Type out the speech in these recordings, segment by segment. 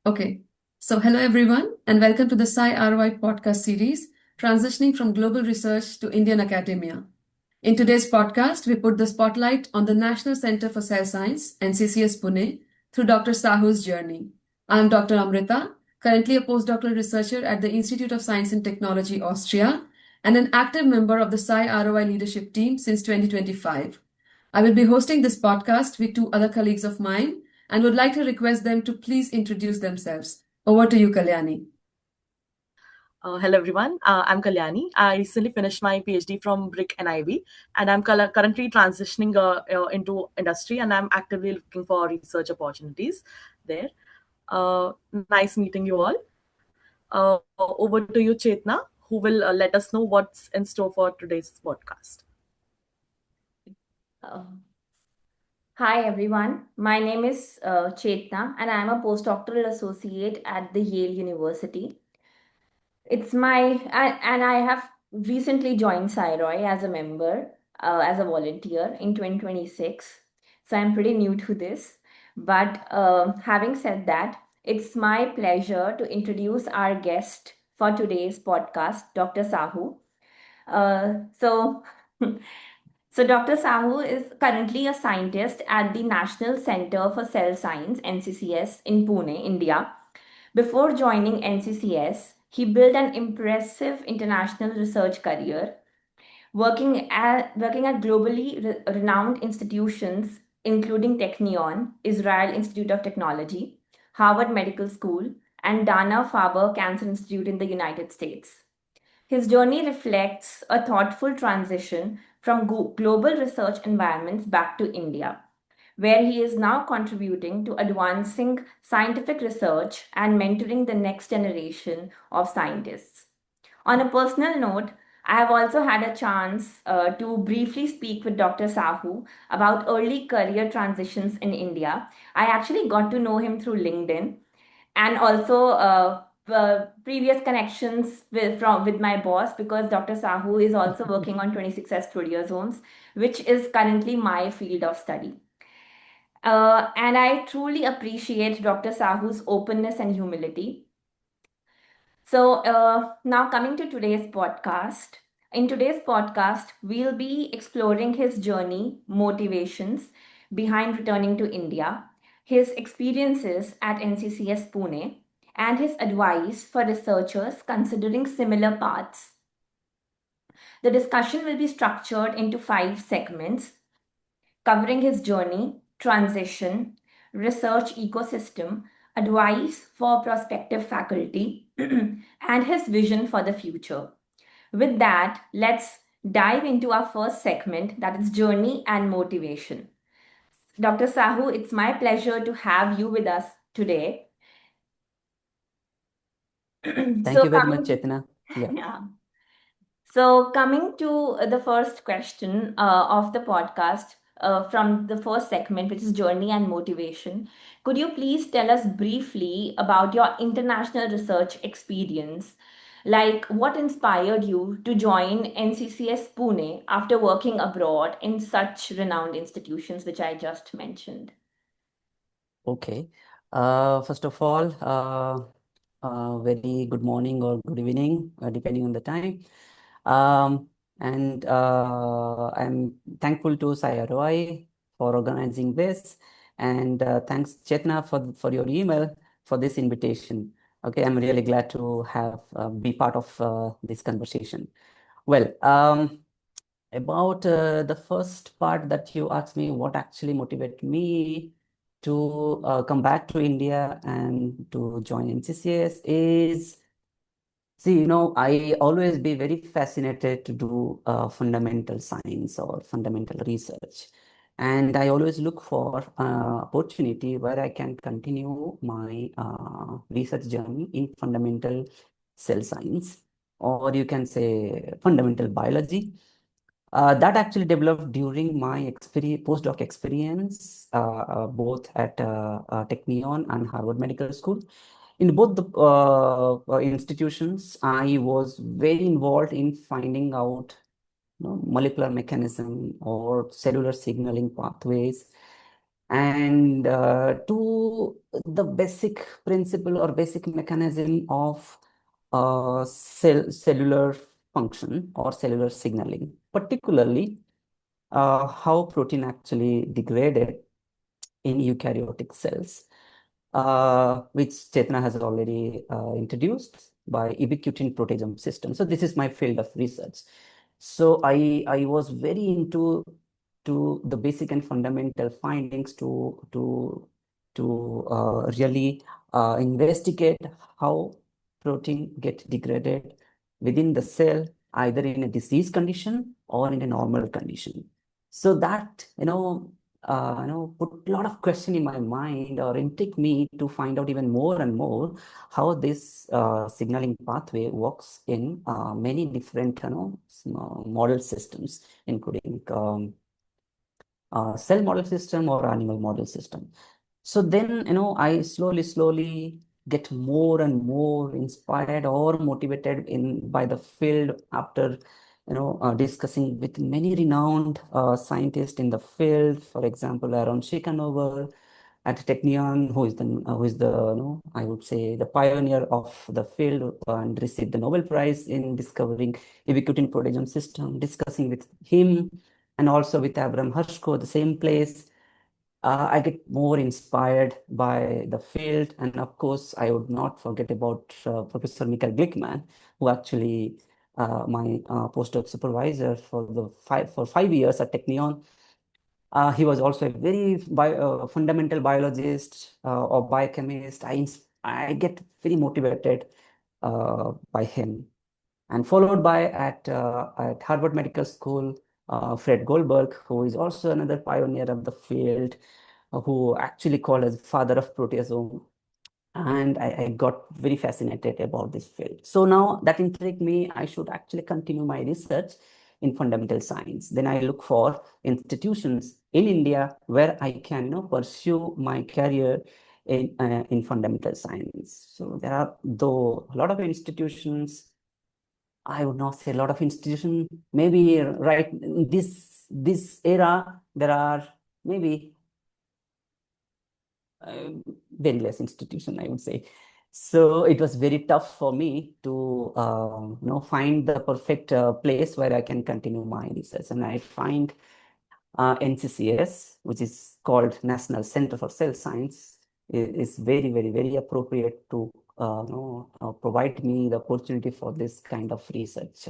Okay. So, hello everyone, and welcome to the Sci-ROI Podcast series, transitioning from global research to Indian academia. In today's podcast, we put the spotlight on the National Center for Cell Science, NCCS Pune, through Dr. Sahu's journey. I'm Dr. Amrita, currently a postdoctoral researcher at the Institute of Science and Technology, Austria, and an active member of the Sci-ROI leadership team since 2025. I will be hosting this podcast with two other colleagues of mine and would like to request them to please introduce themselves. Over to you, Kalyani. Hello everyone, I'm Kalyani. I recently finished my PhD from BRIC-NIV and I'm currently transitioning into industry and I'm actively looking for research opportunities there. Nice meeting you all. Over to you, Chetna, who will let us know what's in store for today's podcast. Uh, Hi everyone, my name is Chetna and I am a postdoctoral associate at the Yale University. And I have recently joined Sci-ROI as a member, as a volunteer in 2026. So I'm pretty new to this. But having said that, it's my pleasure to introduce our guest for today's podcast, Dr. Sahu. Uh, so So Dr. Sahu is currently a scientist at the National Center for Cell Science, NCCS, in Pune, India. Before joining NCCS, he built an impressive international research career, working at globally renowned institutions including Technion, Israel Institute of Technology, Harvard Medical School, and Dana-Farber Cancer Institute in the United States. His journey reflects a thoughtful transition from global research environments back to India, where he is now contributing to advancing scientific research and mentoring the next generation of scientists. On a personal note, I have also had a chance to briefly speak with Dr. Sahu about early career transitions in India. I actually got to know him through LinkedIn and also previous connections with my boss because Dr. Sahu is also working on 26S proteosomes, which is currently my field of study. And I truly appreciate Dr. Sahu's openness and humility. So, now coming to today's podcast. In today's podcast, we'll be exploring his journey, motivations behind returning to India, his experiences at NCCS Pune, and his advice for researchers considering similar paths. The discussion will be structured into 5 segments covering his journey, transition, research ecosystem, advice for prospective faculty, and his vision for the future. With that, let's dive into our first segment, that is journey and motivation. Dr. Sahu, it's my pleasure to have you with us today. Thank you very much, Chetna. Yeah. Yeah. So, coming to the first question of the podcast from the first segment, which is journey and motivation, could you please tell us briefly about your international research experience? Like, what inspired you to join NCCS Pune after working abroad in such renowned institutions, which I just mentioned? Okay. First of all, very good morning or good evening, depending on the time. And I'm thankful to Sci-ROI for organizing this, and thanks Chetna for your email for this invitation. Okay, I'm really glad to have be part of this conversation. Well, about the first part that you asked me, what actually motivated me to come back to India and to join NCCS is, see, I always be very fascinated to do fundamental science or fundamental research. And I always look for opportunity where I can continue my research journey in fundamental cell science, or you can say fundamental biology. That actually developed during my postdoc experience, both at Technion and Harvard Medical School. In both the institutions, I was very involved in finding out molecular mechanism or cellular signaling pathways and to the basic principle or basic mechanism of cellular function or cellular signaling, particularly how protein actually degraded in eukaryotic cells, which Chetna has already introduced by ubiquitin proteasome system. So this is my field of research. So I was very into the basic and fundamental findings to really investigate how protein get degraded within the cell, either in a disease condition or in a normal condition. So that put a lot of question in my mind or intrigue me to find out even more and more how this signaling pathway works in many different model systems, including cell model system or animal model system. So then, I slowly get more and more inspired or motivated by the field after, discussing with many renowned scientists in the field. For example, Aaron Shikanover at Technion, who is the I would say the pioneer of the field and received the Nobel Prize in discovering ubiquitin proteasome system. Discussing with him and also with Abraham Hershko, the same place. I get more inspired by the field, and of course, I would not forget about Professor Michael Glickman, who actually my postdoc supervisor for 5 years at Technion. He was also a very fundamental biologist or biochemist. I get very motivated by him, and followed by at Harvard Medical School, Fred Goldberg, who is also another pioneer of the field, who actually called as father of proteasome. And I got very fascinated about this field. So now that intrigued me, I should actually continue my research in fundamental science. Then I look for institutions in India where I can pursue my career in fundamental science. So there are, though, a lot of institutions. I would not say a lot of institutions. Maybe right in this era, there are maybe very less institution, I would say. So it was very tough for me to find the perfect place where I can continue my research, and I find NCCS, which is called National Center for Cell Science, is very, very, very appropriate to provide me the opportunity for this kind of research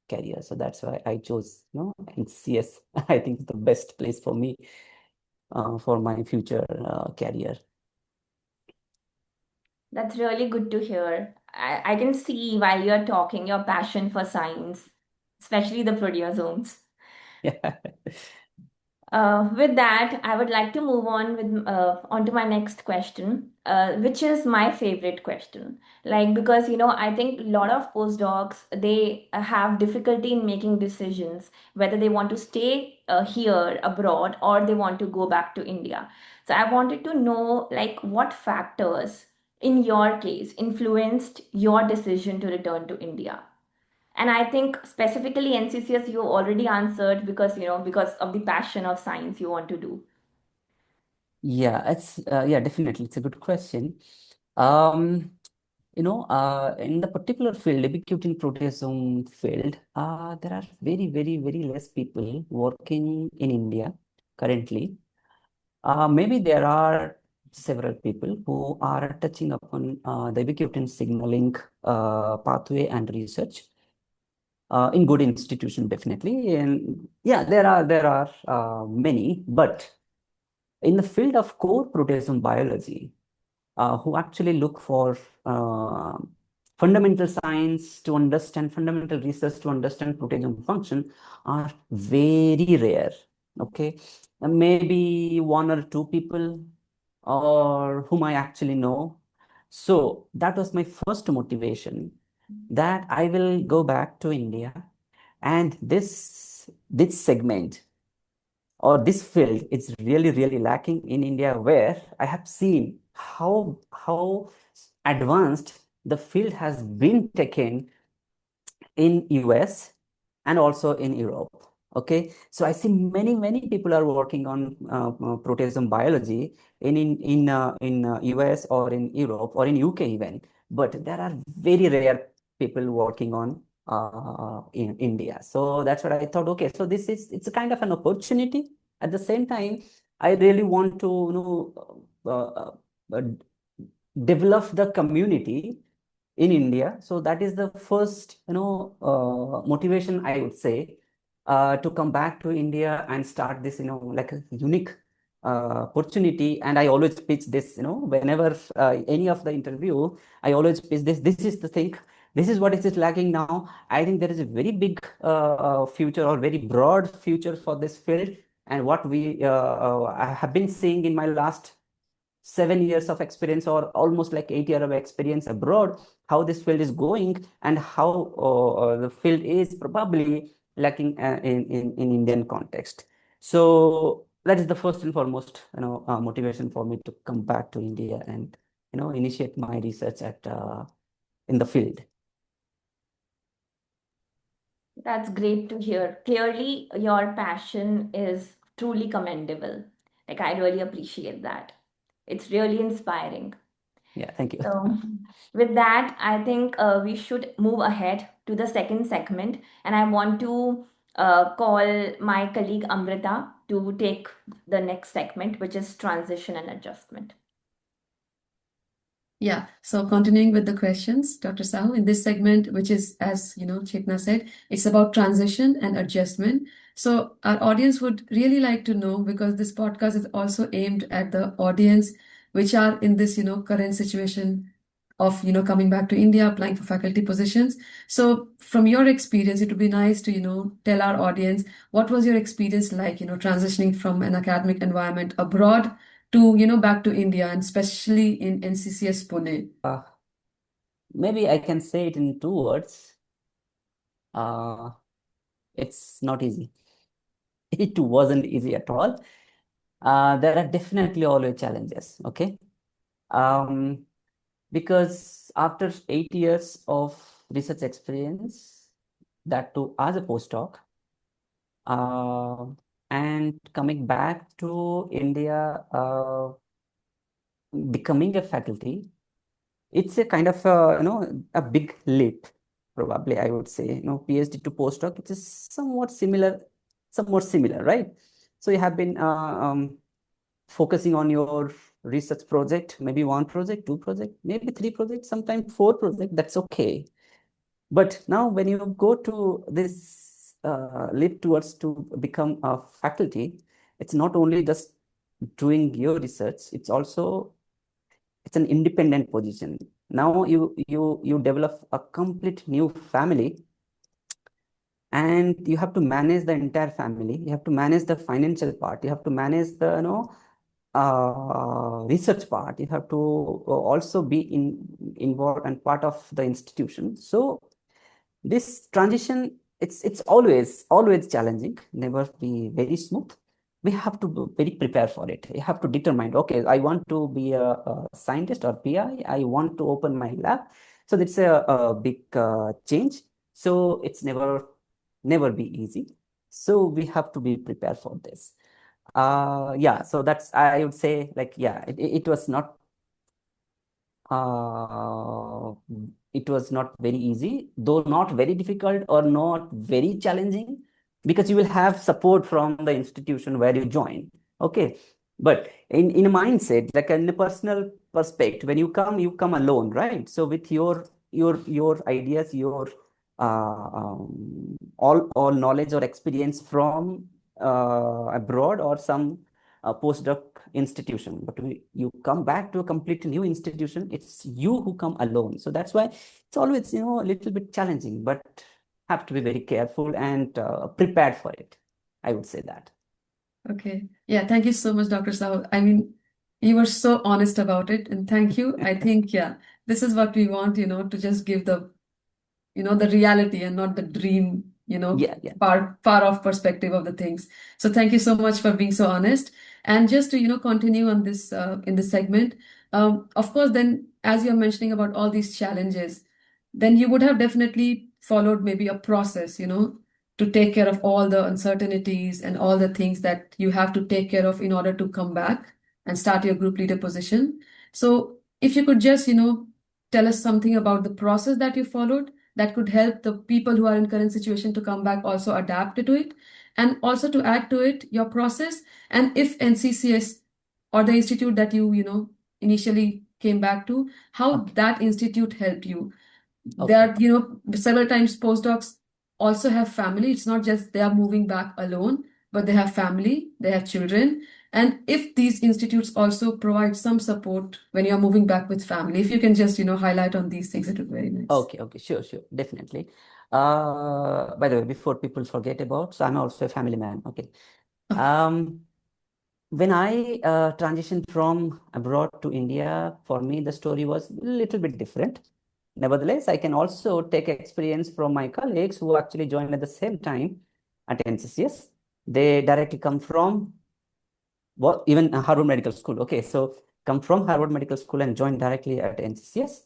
career. So that's why I chose NCCS. I think it's the best place for me for my future career. That's really good to hear. I can see while you're talking your passion for science, especially the proteosomes. Yeah. With that, I would like to move on to my next question, which is my favorite question. Like, because I think a lot of postdocs, they have difficulty in making decisions whether they want to stay here abroad or they want to go back to India. So I wanted to know, like, what factors in your case influenced your decision to return to India? And I think specifically NCCS you already answered because of the passion of science you want to do. Yeah, definitely. It's a good question. Um, in the particular field, ubiquitin proteasome field, there are very, very, very less people working in India currently. Maybe there are several people who are touching upon the ubiquitin signaling pathway and research in good institution, definitely. And yeah, there are many, but in the field of core proteasome biology, who actually look for uh, fundamental science to understand, fundamental research to understand proteasome function are very rare. Okay, and maybe one or two people or whom I actually know. So that was my first motivation, that I will go back to India, and this segment or this field is really, really lacking in India, where I have seen how advanced the field has been taken in US and also in Europe. Okay, so I see many people are working on proteasome biology in US or in Europe or in UK even, but there are very rare people working on in India. So that's what I thought. Okay, so it's a kind of an opportunity. At the same time, I really want to develop the community in India. So that is the first, motivation I would say, to come back to India and start this, like a unique opportunity. And I always pitch this, whenever any of the interview, I always pitch this. This is the thing. This is what is lacking now. I think there is a very big future or very broad future for this field. And what I have been seeing in my last 7 years of experience or almost like 8 years of experience abroad, how this field is going and how the field is probably lacking in Indian context. So that is the first and foremost, motivation for me to come back to India and, initiate my research in the field. That's great to hear. Clearly, your passion is truly commendable. Like, I really appreciate that. It's really inspiring. Yeah, thank you. So, with that, I think we should move ahead to the second segment. And I want to call my colleague Amrita to take the next segment, which is transition and adjustment. Yeah, so continuing with the questions, Dr. Sahu, in this segment, which is, as Chetna said, it's about transition and adjustment. So our audience would really like to know, because this podcast is also aimed at the audience which are in this, current situation of, coming back to India, applying for faculty positions. So from your experience, it would be nice to, tell our audience, what was your experience like, transitioning from an academic environment abroad to, back to India, and especially in NCCS Pune? Maybe I can say it in 2 words. It's not easy. It wasn't easy at all. There are definitely always challenges, okay? Because after 8 years of research experience, that too as a postdoc, and coming back to India, becoming a faculty, it's a kind of a big leap, probably I would say. PhD to postdoc, it is somewhat similar, right? So you have been focusing on your research project, maybe one project, two project, maybe three projects, sometimes four projects, that's okay. But now when you go to this leap towards to become a faculty, it's not only just doing your research, it's an independent position. Now you develop a complete new family, and you have to manage the entire family. You have to manage the financial part. You have to manage the research part. You have to also be involved and part of the institution. So this transition, it's always challenging, never be very smooth. We have to be very prepare for it. You have to determine, okay, I want to be a scientist or PI. I want to open my lab. So it's a big change. So it's never be easy. So we have to be prepared for this. Yeah, so that's, I would say, like, yeah, it was not uh, it was not very easy, though not very difficult or not very challenging, because you will have support from the institution where you join. Okay. But in a mindset, like in a personal perspective, when you come alone, right? So with your ideas, your all knowledge or experience from abroad or some postdoc institution, but you come back to a completely new institution, it's you who come alone. So that's why it's always a little bit challenging, but have to be very careful and prepared for it, I would say that. Okay. Yeah, thank you so much, Dr. Sahu. I mean, you were so honest about it, and thank you. I think, yeah, this is what we want, to just give the reality and not the dream, Yeah. far off perspective of the things. So thank you so much for being so honest. And just to, continue on this in this segment, of course, then as you're mentioning about all these challenges, then you would have definitely followed maybe a process, to take care of all the uncertainties and all the things that you have to take care of in order to come back and start your group leader position. So if you could just, tell us something about the process that you followed that could help the people who are in current situation to come back also adapt to it, and also to add to it your process, and if NCCS or the institute that initially came back to, how Okay. that institute helped you. Okay. There, several times postdocs also have family. It's not just they are moving back alone, but they have family, they have children. And if these institutes also provide some support when you're moving back with family, if you can just, highlight on these things, it would be very nice. Okay, sure, definitely. By the way, before people forget about, so I'm also a family man. Okay. When I transitioned from abroad to India, for me, the story was a little bit different. Nevertheless, I can also take experience from my colleagues who actually joined at the same time at NCCS. They directly come from even Harvard Medical School. Okay, so come from Harvard Medical School and join directly at NCCS.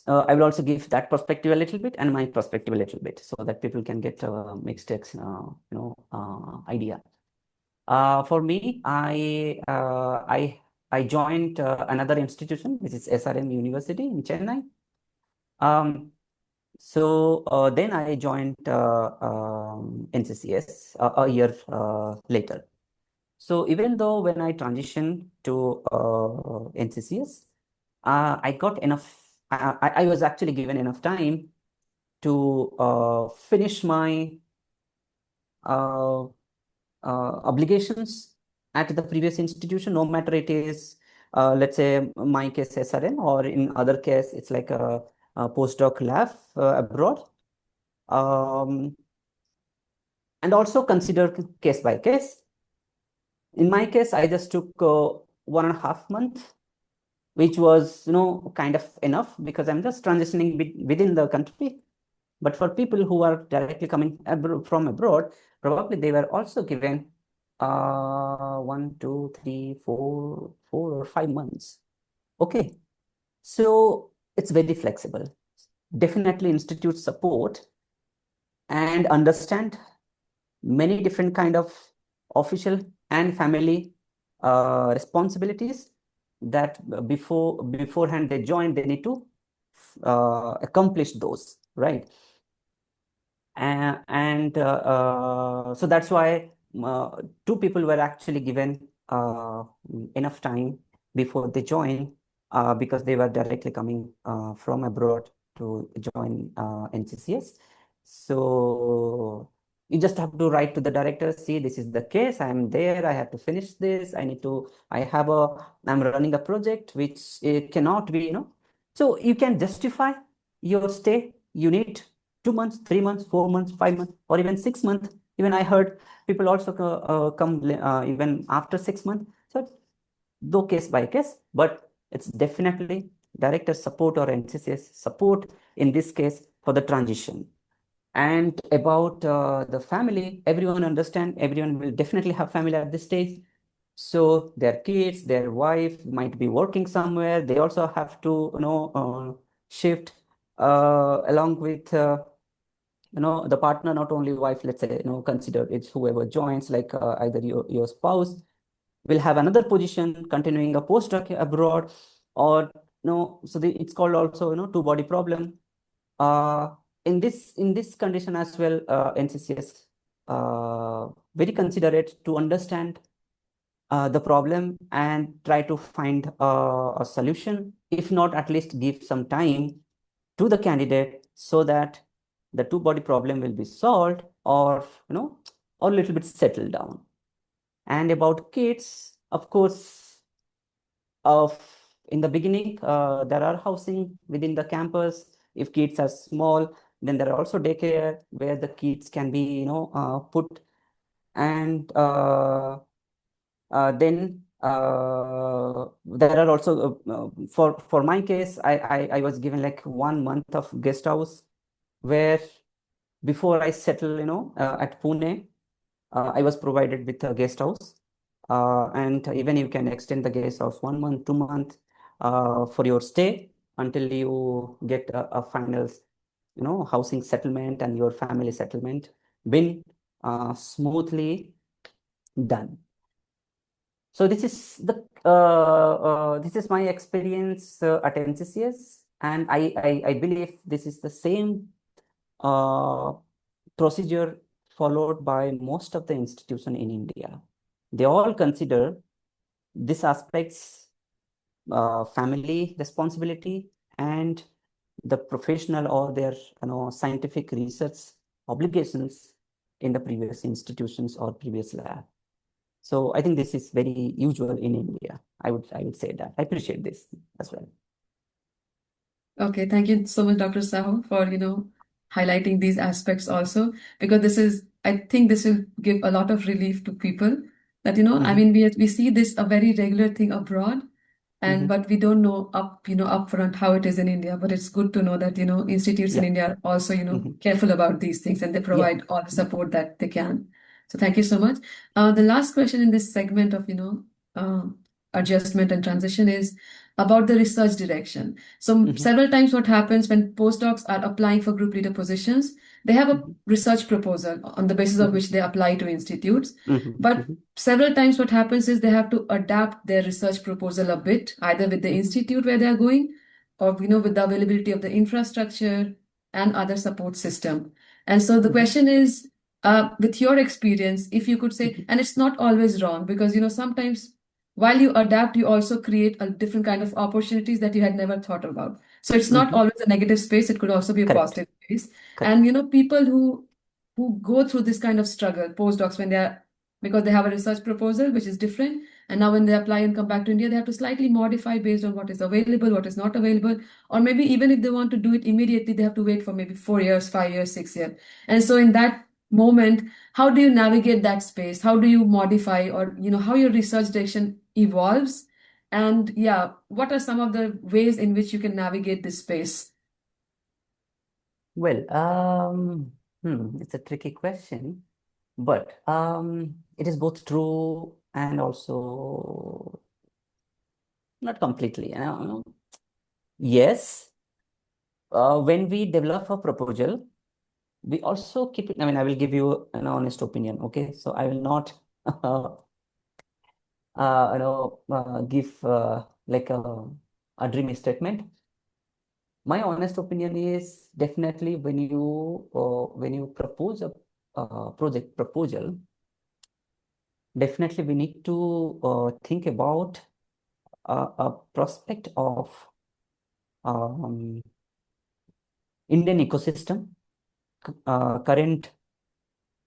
I will also give that perspective a little bit and my perspective a little bit so that people can get a mixed idea. For me, I joined another institution, which is SRM University in Chennai. So then I joined NCCS a year later. So even though when I transitioned to NCCS, I got enough. I was actually given enough time to finish my obligations at the previous institution, no matter it is, let's say, my case SRM, or in other case, it's like a postdoc lab abroad. And also consider case by case. In my case, I just took 1.5 months, which was, kind of enough because I'm just transitioning within the country. But for people who are directly coming from abroad, probably they were also given 1, 2, 3, 4 or 5 months. Okay, so it's very flexible. Definitely institute support and understand many different kind of official and family responsibilities that beforehand they join, they need to accomplish those, right? So that's why 2 people were actually given enough time before they join because they were directly coming from abroad to join NCCS. So you just have to write to the director, see, this is the case, I'm there, I have to finish this, I'm running a project which cannot be, so you can justify your stay. You need 2 months, 3 months, 4 months, 5 months, or even 6 months. Even I heard people also come even after 6 months. So though case by case, but it's definitely director support or NCCS support in this case for the transition. And about the family, everyone will definitely have family at this stage. So their kids, their wife might be working somewhere. They also have to, shift along with, the partner, not only wife, let's say, consider it's whoever joins, like either your spouse will have another position, continuing a postdoc abroad, or, so it's called also, two-body problem. In this condition as well, NCCS very considerate to understand the problem and try to find a solution, if not at least give some time to the candidate so that the two-body problem will be solved or or a little bit settled down. And about kids, of course, in the beginning, there are housing within the campus. If kids are small, then there are also daycare where the kids can be put. And then there are also for my case, I was given like 1 month of guest house where before I settle at Pune, I was provided with a guest house, and even you can extend the guest house 1 month, 2 months for your stay until you get a final housing settlement and your family settlement. been smoothly done. So this is my experience at NCCS, and I believe this is the same procedure followed by most of the institutions in India. They all consider these aspects, family responsibility and the professional or their scientific research obligations in the previous institutions or previous lab. So I think this is very usual in India. I would say that. I appreciate this as well. Okay, thank you so much, Dr. Sahu, for highlighting these aspects also, because I think this will give a lot of relief to people that I mean we see this a very regular thing abroad, and but we don't know upfront how it is in India. But it's good to know that institutes in Yeah. India are also careful about these things, and they provide all the support that they can. So thank you so much. The last question in this segment of adjustment and transition is about the research direction. So several times what happens when postdocs are applying for group leader positions, they have a research proposal on the basis of which they apply to institutes. But several times what happens is they have to adapt their research proposal a bit, either with the institute where they are going, or with the availability of the infrastructure and other support system. And so the question is, with your experience, if you could say, and it's not always wrong, because sometimes while you adapt, you also create a different kind of opportunities that you had never thought about. So it's not always a negative space, it could also be a Correct. positive space. Correct. And people who go through this kind of struggle, postdocs, because they have a research proposal which is different, and now when they apply and come back to India, they have to slightly modify based on what is available, what is not available, or maybe even if they want to do it immediately, they have to wait for maybe 4 years, 5 years, 6 years. And so in that moment, how do you navigate that space? How do you modify, or how your research direction evolves? And what are some of the ways in which you can navigate this space? Well, it's a tricky question, but it is both true and also not completely. Yes, when we develop a proposal, we also keep it. I mean, I will give you an honest opinion. Okay, so I will not, give like a dreamy statement. My honest opinion is definitely when you propose a project proposal, definitely we need to think about a prospect of Indian ecosystem, current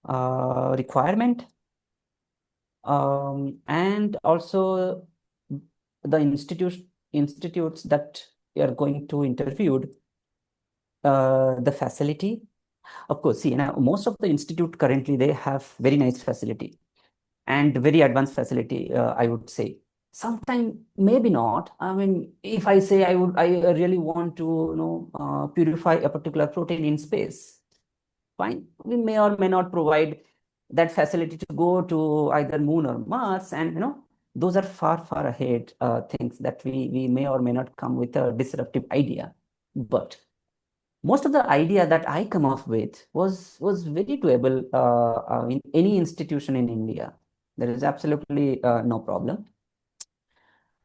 requirement, and also the institutes that you are going to interview, the facility. Of course, see, most of the institute currently, they have very nice facility and very advanced facility, I would say. Sometimes maybe not. I mean, if I say I really want to purify a particular protein in space, fine, we may or may not provide that facility to go to either moon or Mars, and those are far ahead things that we may or may not come with a disruptive idea. But most of the idea that I come up with was very doable in any institution in India. There is absolutely no problem.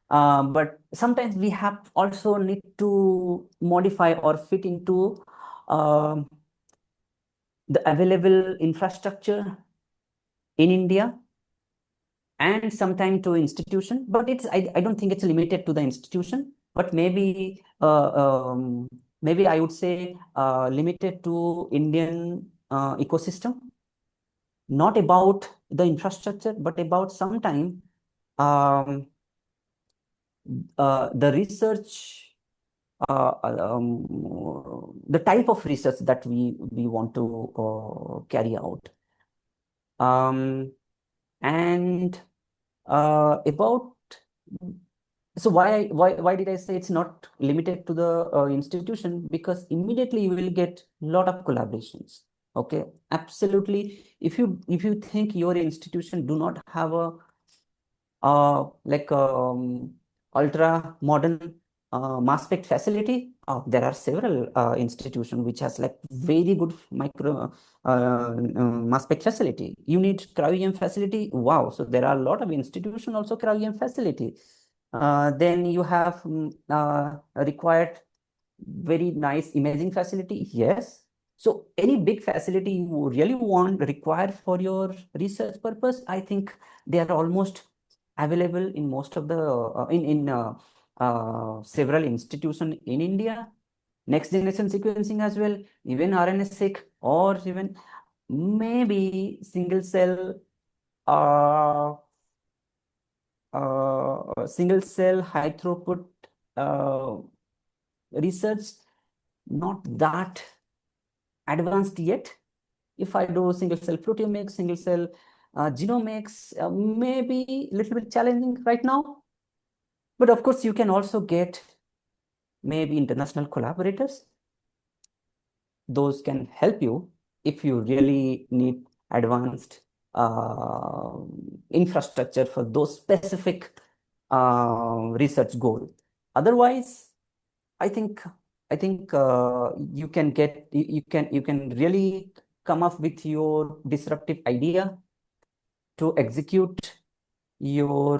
But sometimes we have also need to modify or fit into the available infrastructure in India and sometimes to institution. But I don't think it's limited to the institution, but maybe maybe I would say limited to Indian ecosystem, not about the infrastructure, but about sometime the research, the type of research that we want to carry out. And about, so why did I say it's not limited to the institution? Because immediately you will get a lot of collaborations. Okay, absolutely. If you think your institution do not have a like ultra modern mass spec facility. There are several institutions which has like very good mass spec facility. You need cryo-EM facility. Wow. So there are a lot of institutions also cryo-EM facility. Then you have required very nice imaging facility. Yes. So any big facility you really want required for your research purpose, I think they are almost available in most of the several institutions in India. Next generation sequencing as well, even RNA-seq, or even maybe single cell high throughput uh, research, not that advanced yet. If I do single cell proteomics, single cell genomics, maybe a little bit challenging right now. But of course, you can also get maybe international collaborators. Those can help you if you really need advanced infrastructure for those specific research goal. Otherwise, I think you can really come up with your disruptive idea to execute your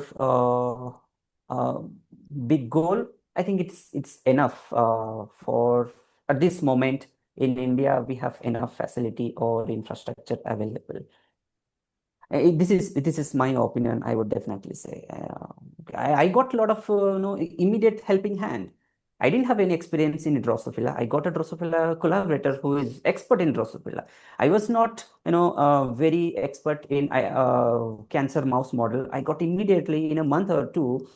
big goal. I think it's enough for at this moment in India. We have enough facility or infrastructure available. This is my opinion. I would definitely say I got a lot of immediate helping hand. I didn't have any experience in Drosophila. I got a Drosophila collaborator who is expert in Drosophila. I was not very expert in cancer mouse model. I got immediately in a month or two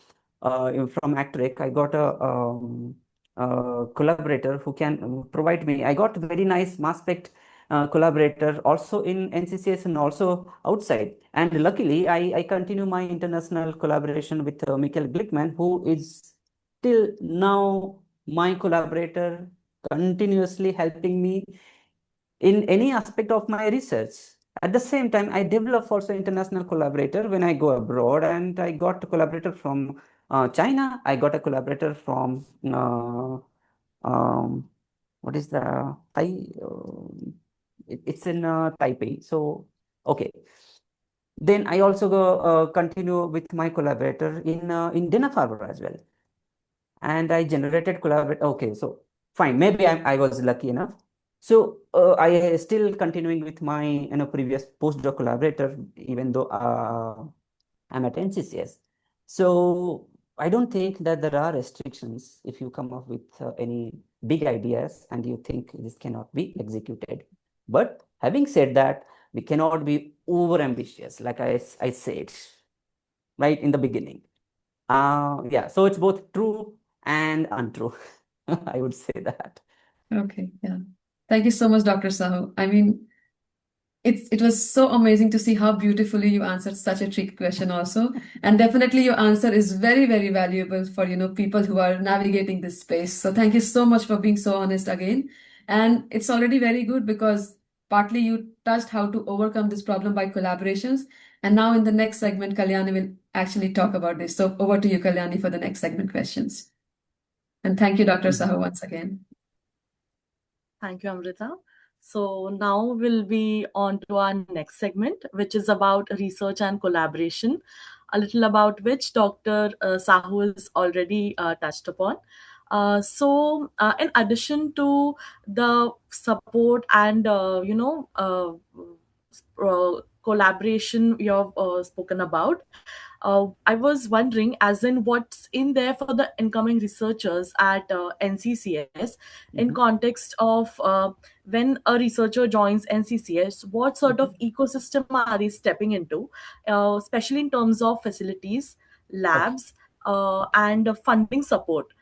from Actric. I got a collaborator who can provide me. I got very nice mass spec collaborator also in NCCS and also outside. And luckily, I continue my international collaboration with Michael Glickman, who is till now my collaborator, continuously helping me in any aspect of my research. At the same time, I develop also international collaborator when I go abroad, and I got a collaborator from China. I got a collaborator from what is the it's in Taipei. So okay. Then I also go continue with my collaborator in Dana-Farber as well, and I generated collaborate. Okay, so fine. Maybe I was lucky enough. So I still continuing with my previous postdoc collaborator, even though I'm at NCCS. So I don't think that there are restrictions if you come up with any big ideas and you think this cannot be executed. But having said that, we cannot be over ambitious, like I said right in the beginning. Yeah, so it's both true and untrue. I would say that. Okay, yeah. Thank you so much, Dr. Sahu. I mean, it was so amazing to see how beautifully you answered such a tricky question also. And definitely your answer is very, very valuable for, people who are navigating this space. So thank you so much for being so honest again. And it's already very good because partly you touched how to overcome this problem by collaborations. And now in the next segment, Kalyani will actually talk about this. So over to you, Kalyani, for the next segment questions. And thank you, Dr. Sahu, once again. Thank you, Amrita. So now we'll be on to our next segment, which is about research and collaboration, a little about which Dr. Sahu has already touched upon. In addition to the support and collaboration you have spoken about, I was wondering, as in what's in there for the incoming researchers at NCCS in context of when a researcher joins NCCS, what sort of ecosystem are they stepping into, especially in terms of facilities, labs, and funding support?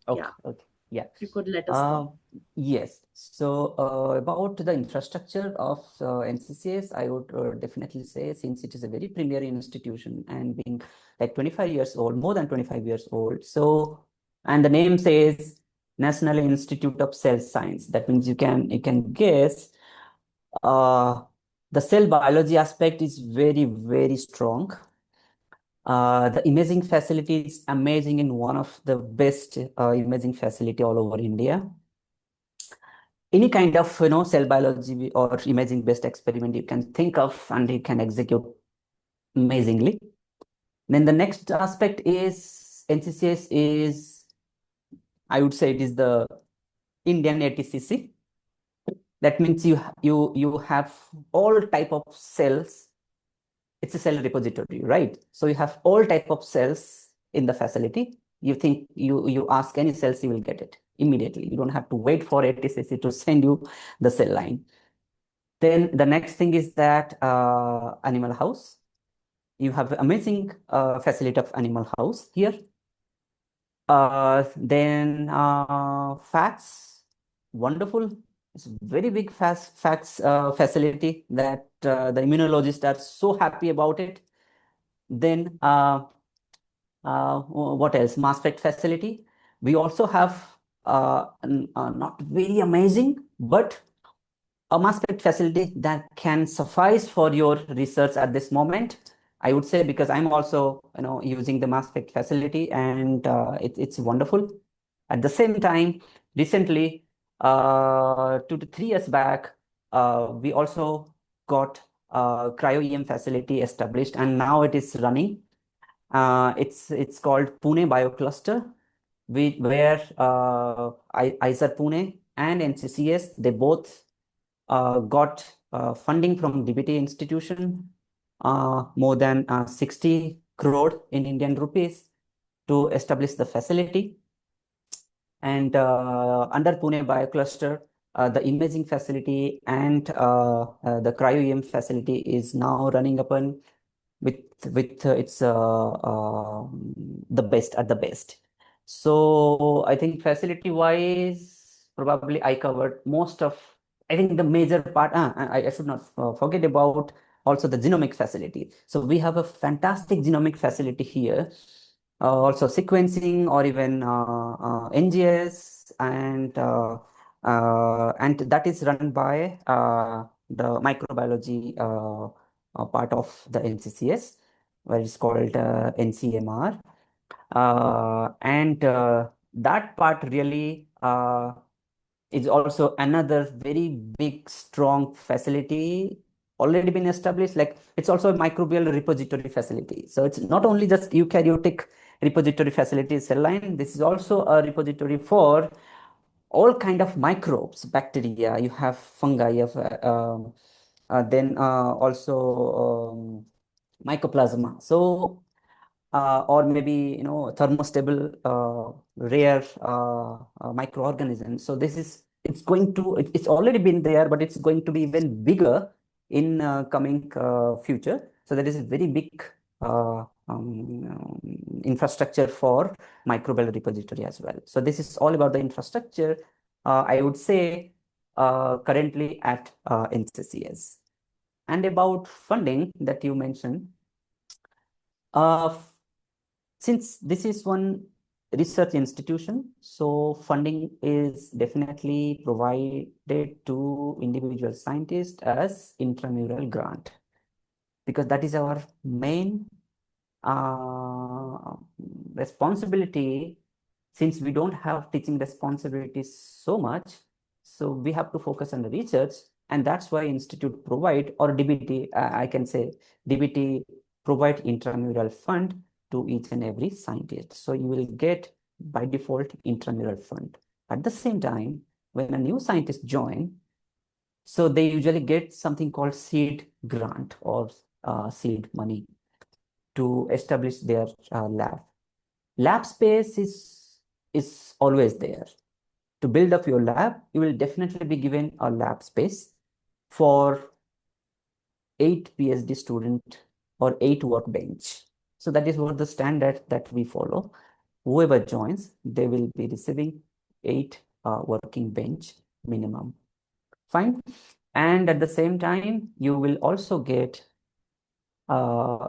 Okay. Yeah. Okay. Yeah. If you could let us know. Yes. So about the infrastructure of NCCS, I would definitely say, since it is a very premier institution and being like 25 years old, more than 25 years old. So, and the name says National Institute of Cell Science. That means you can guess the cell biology aspect is very, very strong. The imaging facility is amazing and one of the best imaging facility all over India. Any kind of cell biology or imaging based experiment you can think of and you can execute amazingly. Then the next aspect is NCCS is, I would say, it is the Indian ATCC. That means you have all type of cells. It's a cell repository, right? So you have all type of cells in the facility. You think you ask any cells, you will get it immediately. You don't have to wait for ATCC to send you the cell line. Then the next thing is that animal house. You have amazing facility of animal house here. Then facts, wonderful. It's a very big facts facility that the immunologists are so happy about it. Then what else? Mass spec facility. We also have not very amazing, but a mass spec facility that can suffice for your research at this moment. I would say, because I'm also using the mass spec facility, and it's wonderful. At the same time, recently, 2 to 3 years back, we also got a cryo-EM facility established, and now it is running. It's called Pune Biocluster, where ISR Pune and NCCS, they both got funding from DBT institution, more than 60 crore in Indian rupees to establish the facility. And under Pune Biocluster, the imaging facility and the cryo-EM facility is now running upon with its the best at the best. So I think facility wise, probably I covered most of, I think the major part. I should not forget about also the genomic facility. So we have a fantastic genomic facility here. Also sequencing or even NGS, and that is run by the microbiology part of the NCCS, where it's called NCMR. And that part really is also another very big, strong facility already been established. Like, it's also a microbial repository facility. So it's not only just eukaryotic repository facility cell line, this is also a repository for all kind of microbes, bacteria, you have fungi, you have then also mycoplasma. So or maybe thermostable rare microorganisms. So it's going to it's already been there, but it's going to be even bigger in coming future. So there is a very big infrastructure for microbial repository as well. So this is all about the infrastructure, I would say, currently at NCCS. And about funding that you mentioned, since this is one research institution, so funding is definitely provided to individual scientists as intramural grant, because that is our main responsibility. Since we don't have teaching responsibilities so much, so we have to focus on the research, and that's why institute provide, or DBT, I can say DBT provide intramural fund to each and every scientist. So you will get by default intramural fund. At the same time, when a new scientist join, so they usually get something called seed grant or seed money to establish their lab. Lab space is always there. To build up your lab, you will definitely be given a lab space for 8 PhD student or 8 workbench. So that is what the standard that we follow. Whoever joins, they will be receiving 8 working bench minimum. Fine. And at the same time, you will also get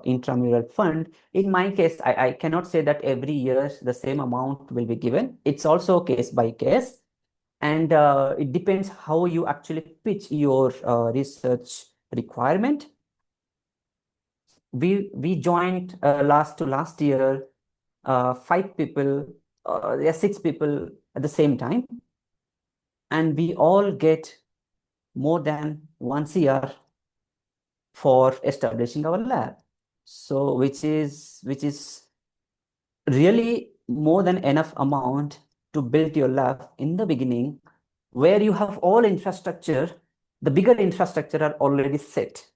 intramural fund. In my case, I cannot say that every year the same amount will be given. It's also case by case. And it depends how you actually pitch your research requirement. we joined last year, 5 people, 6 people at the same time, and we all get more than 1 CR for establishing our lab. So which is really more than enough amount to build your lab in the beginning, where you have all infrastructure, the bigger infrastructure are already set.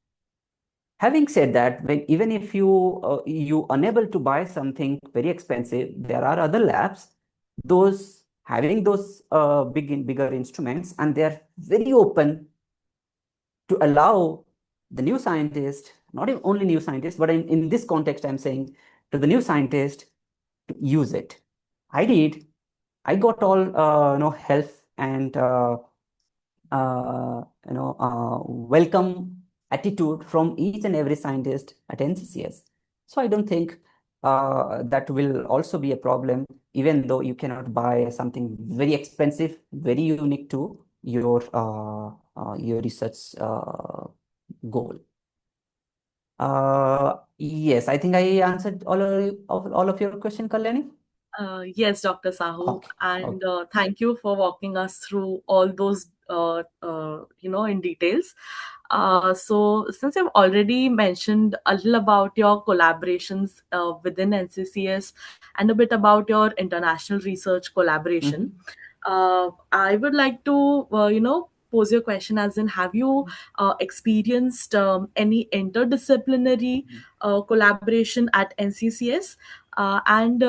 Having said that, even if you unable to buy something very expensive, there are other labs, those having those bigger instruments, and they are very open to allow the new scientist, not only new scientists, but in this context, I'm saying to the new scientist to use it. I did. I got all help and welcome attitude from each and every scientist at NCCS. So I don't think that will also be a problem, even though you cannot buy something very expensive, very unique to your research goal. Yes, I think I answered all of your question, Kalyani. Yes, Dr. Sahu, Okay. and thank you for walking us through all those, in details. So, since I've already mentioned a little about your collaborations within NCCS and a bit about your international research collaboration, I would like to, pose your question as in, have you experienced any interdisciplinary collaboration at NCCS? And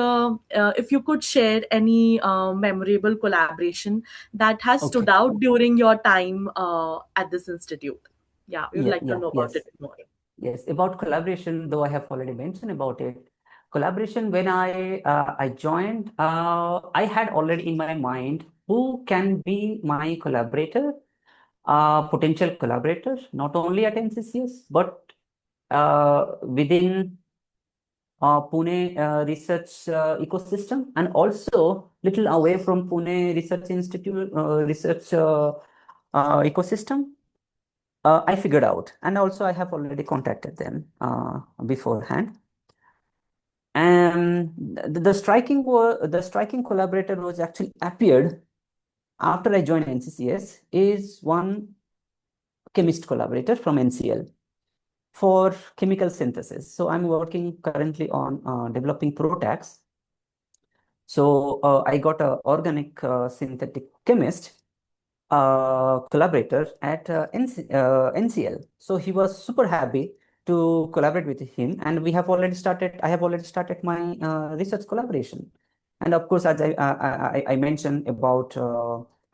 if you could share any memorable collaboration that has stood Okay. out during your time at this institute. Yeah, we would like to know about Yes. it more. Yes, about collaboration, though I have already mentioned about it. Collaboration, when I joined, I had already in my mind who can be my collaborator, potential collaborator, not only at NCCS, but within Pune research ecosystem, and also little away from Pune Research Institute research ecosystem. I figured out, and also I have already contacted them beforehand. And the striking collaborator was actually appeared after I joined NCCS is one chemist collaborator from NCL for chemical synthesis. So I'm working currently on developing protacs. So I got a organic synthetic chemist collaborator at NCL. So he was super happy to collaborate with him, and we have already started. I have already started my research collaboration, and of course, as I mentioned about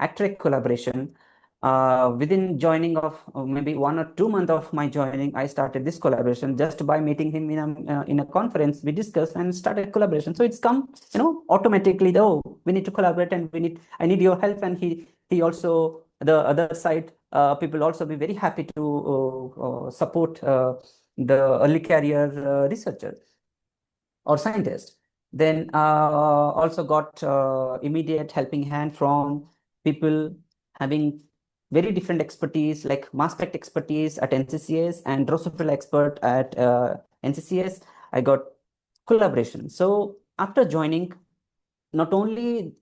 ACTREC collaboration. Within joining of maybe 1 or 2 months of my joining, I started this collaboration just by meeting him in a conference. We discussed and started collaboration. So it's come, automatically. Oh, we need to collaborate, and I need your help. And he also, the other side, people also be very happy to support the early career researcher or scientist. Then also got immediate helping hand from people having very different expertise, like mass spec expertise at NCCS and Drosophila expert at NCCS. I got collaboration. So after joining, not only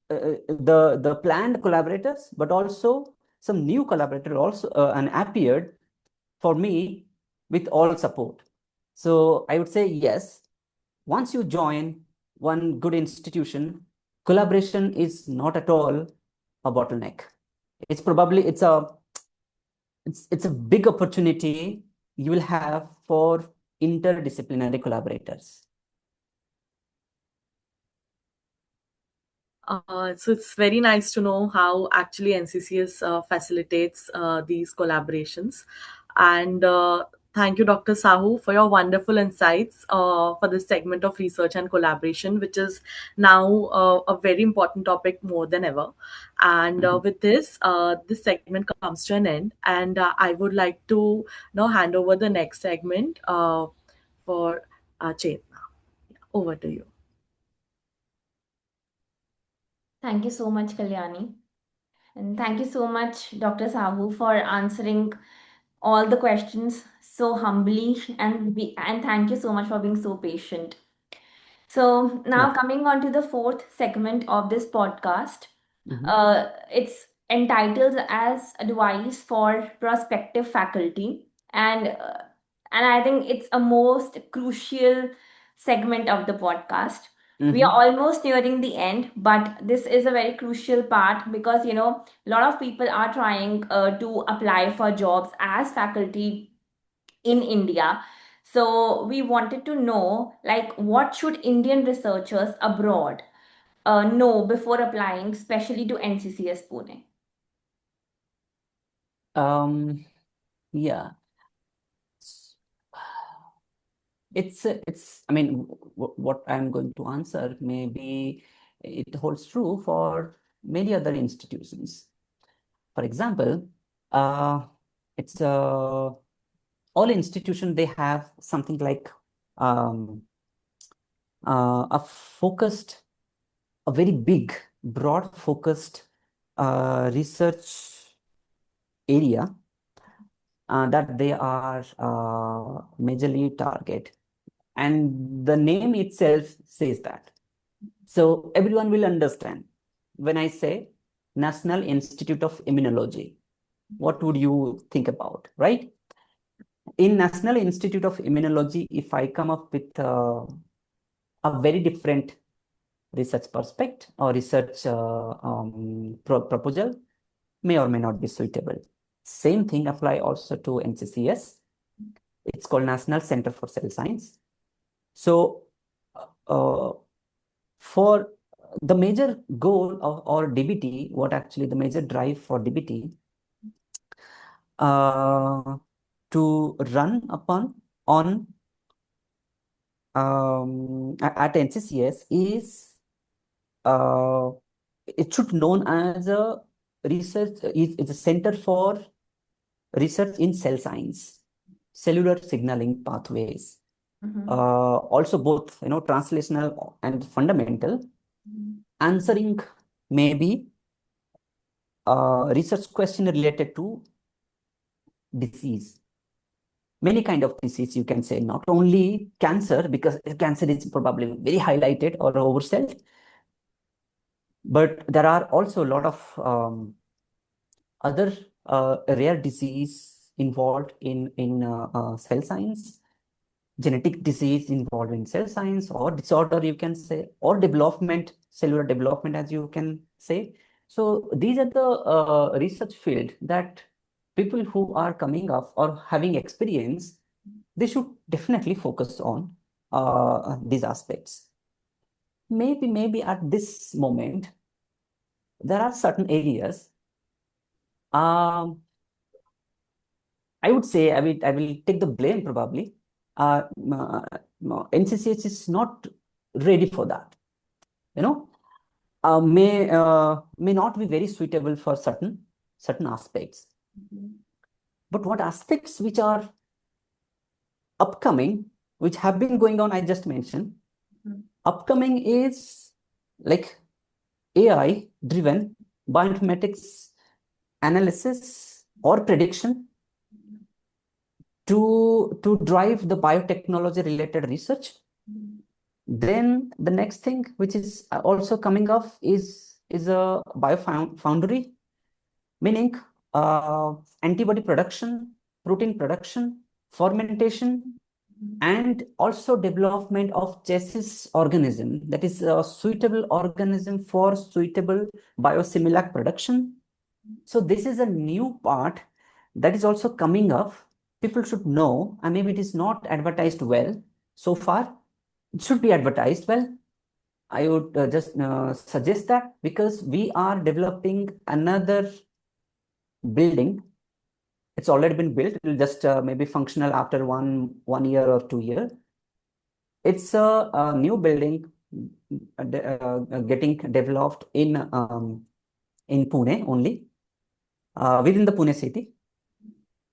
the planned collaborators, but also some new collaborator also and appeared for me with all support. So I would say yes. Once you join one good institution, collaboration is not at all a bottleneck. It's probably it's a big opportunity you will have for interdisciplinary collaborators. So it's very nice to know how actually NCCS facilitates these collaborations. And thank you, Dr. Sahu, for your wonderful insights for this segment of research and collaboration, which is now a very important topic more than ever. And with this segment comes to an end. And I would like to now hand over the next segment for Chetna. Over to you. Thank you so much, Kalyani. And thank you so much, Dr. Sahu, for answering all the questions so humbly, and thank you so much for being so patient. So now Yeah. coming on to the fourth segment of this podcast, Mhm. it's entitled as advice for prospective faculty, and I think it's a most crucial segment of the podcast. We are Mhm. almost nearing the end, but this is a very crucial part because a lot of people are trying to apply for jobs as faculty in India. So we wanted to know, like, what should Indian researchers abroad know before applying, especially to NCCS Pune? Um, yeah. S- I mean, what I'm going to answer, maybe it holds true for many other institutions. For example, uh, it's all institutions, they have something like um, a focused, a very big, broad focused research area that they are majorly target. And the name itself says that. So everyone will understand. When I say National Institute of Immunology, what would you think about, right? In National Institute of Immunology, if I come up with a very different research perspective or research proposal, may or may not be suitable. Same thing apply also to NCCS. It's called National Center for Cell Science. So uh, for the major goal of or DBT, what actually the major drive for DBT to run upon on at NCCS is uh, it should known as a research, it's a center for research in cell science, cellular signaling pathways, Mm-hmm. also both translational and fundamental, answering maybe research question related to disease, many kind of disease, you can say, not only cancer, because cancer is probably very highlighted or oversold, but there are also a lot of other rare disease involved in cell science, genetic disease involved in cell science, or disorder, you can say, or development, cellular development, as you can say. So these are the research field that people who are coming up or having experience, they should definitely focus on these aspects. Maybe at this moment, there are certain areas. Um, I would say I will take the blame probably. NCCH is not ready for that. You know, may not be very suitable for certain aspects. But what aspects which are upcoming, which have been going on, I just mentioned. Upcoming is like AI driven bioinformatics analysis or prediction to drive the biotechnology related research. Then the next thing which is also coming up is a biofoundry, meaning antibody production, protein production, fermentation, and also development of chassis organism, that is a suitable organism for suitable biosimilar production. So this is a new part that is also coming up. People should know, and maybe it is not advertised well so far. It should be advertised well. I would just suggest that, because we are developing another building. It's already been built. It will just maybe functional after one year or 2 year. It's a new building getting developed in Pune only, within the Pune city.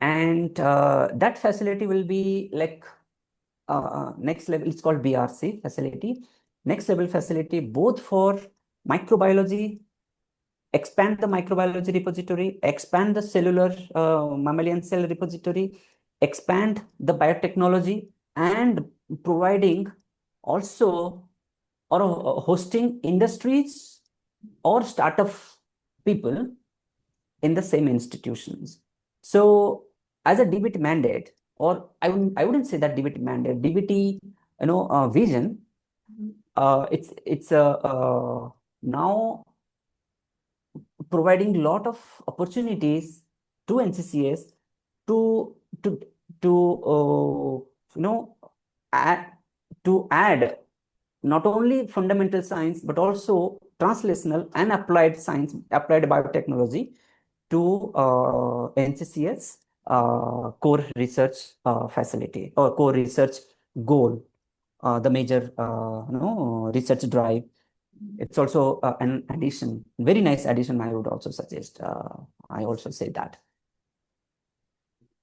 And that facility will be like next level. It's called BRC facility. Next level facility, both for microbiology expand the microbiology repository, expand the cellular mammalian cell repository, expand the biotechnology, and providing also or hosting industries or startup people in the same institutions. So as a DBT mandate, or I wouldn't say that DBT mandate, DBT, vision, it's now providing a lot of opportunities to NCCS to to to add not only fundamental science but also translational and applied science, applied biotechnology to NCCS core research facility or core research goal, the major research drive. It's also an addition, very nice addition. I would also suggest. I also say that.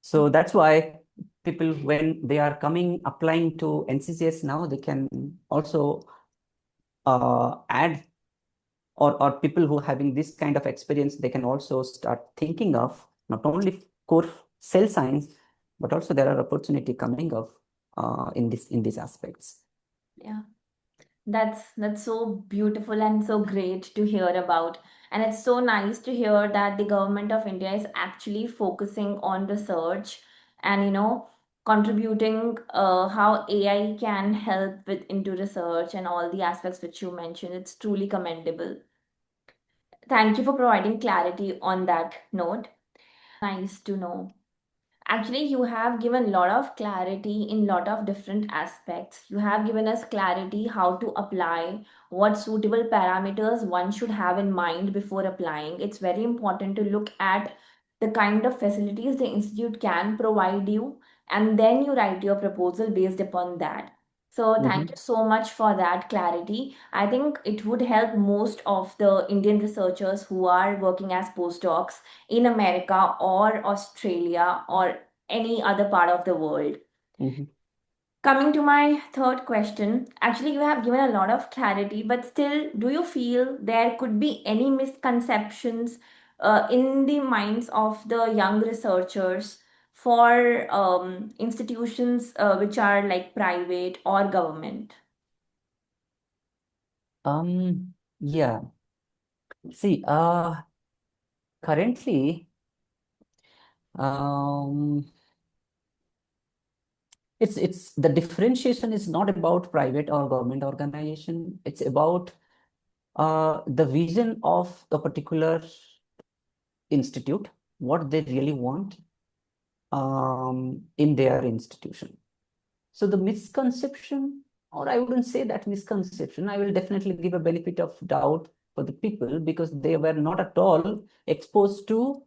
So that's why people, when they are applying to NCCS now, they can also add, or people who are having this kind of experience, they can also start thinking of not only core cell science, but also there are opportunity coming up in these aspects. Yeah. That's so beautiful and so great to hear about. And it's so nice to hear that the government of India is actually focusing on research and, contributing how AI can help with into research and all the aspects which you mentioned. It's truly commendable. Thank you for providing clarity on that note. Nice to know. Actually, you have given a lot of clarity in lot of different aspects. You have given us clarity how to apply, what suitable parameters one should have in mind before applying. It's very important to look at the kind of facilities the institute can provide you, and then you write your proposal based upon that. So thank you so much for that clarity. I think it would help most of the Indian researchers who are working as postdocs in America or Australia or any other part of the world. Coming to my third question, actually, you have given a lot of clarity, but still, do you feel there could be any misconceptions in the minds of the young researchers for institutions which are like private or government? Yeah. See, currently, it's the differentiation is not about private or government organization. It's about the vision of the particular institute, what they really want in their institution. So the misconception, or I wouldn't say that misconception, I will definitely give a benefit of doubt for the people because they were not at all exposed to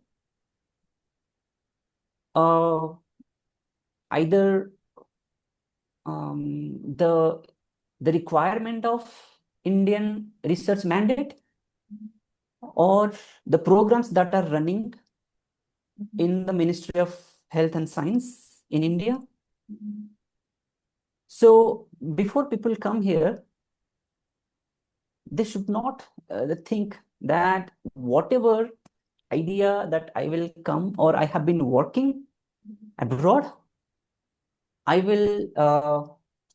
either the requirement of Indian research mandate or the programs that are running in the Ministry of Health and Science in India. So before people come here, they should not think that whatever idea that I will come or I have been working abroad, I will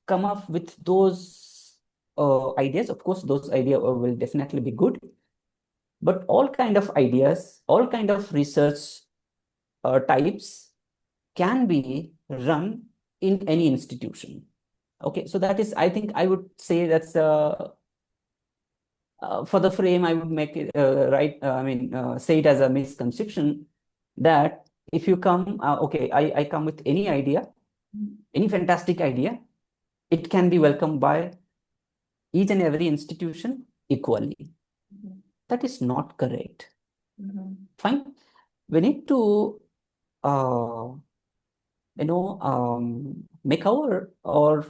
come up with those ideas. Of course, those ideas will definitely be good, but all kind of ideas, all kind of research types can be run in any institution. Okay, so that is, I think I would say that's for the frame, I would make it right. Say it as a misconception that if you come, okay, I come with any idea, any fantastic idea, it can be welcomed by each and every institution equally. That is not correct. Fine. We need to, make our or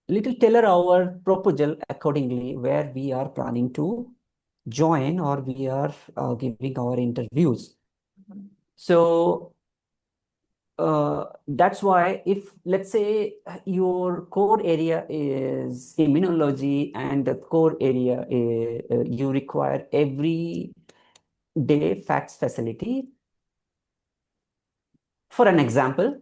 little tailor our proposal accordingly where we are planning to join or we are giving our interviews. So that's why if let's say your core area is immunology and the core area you require every day facts facility for an example,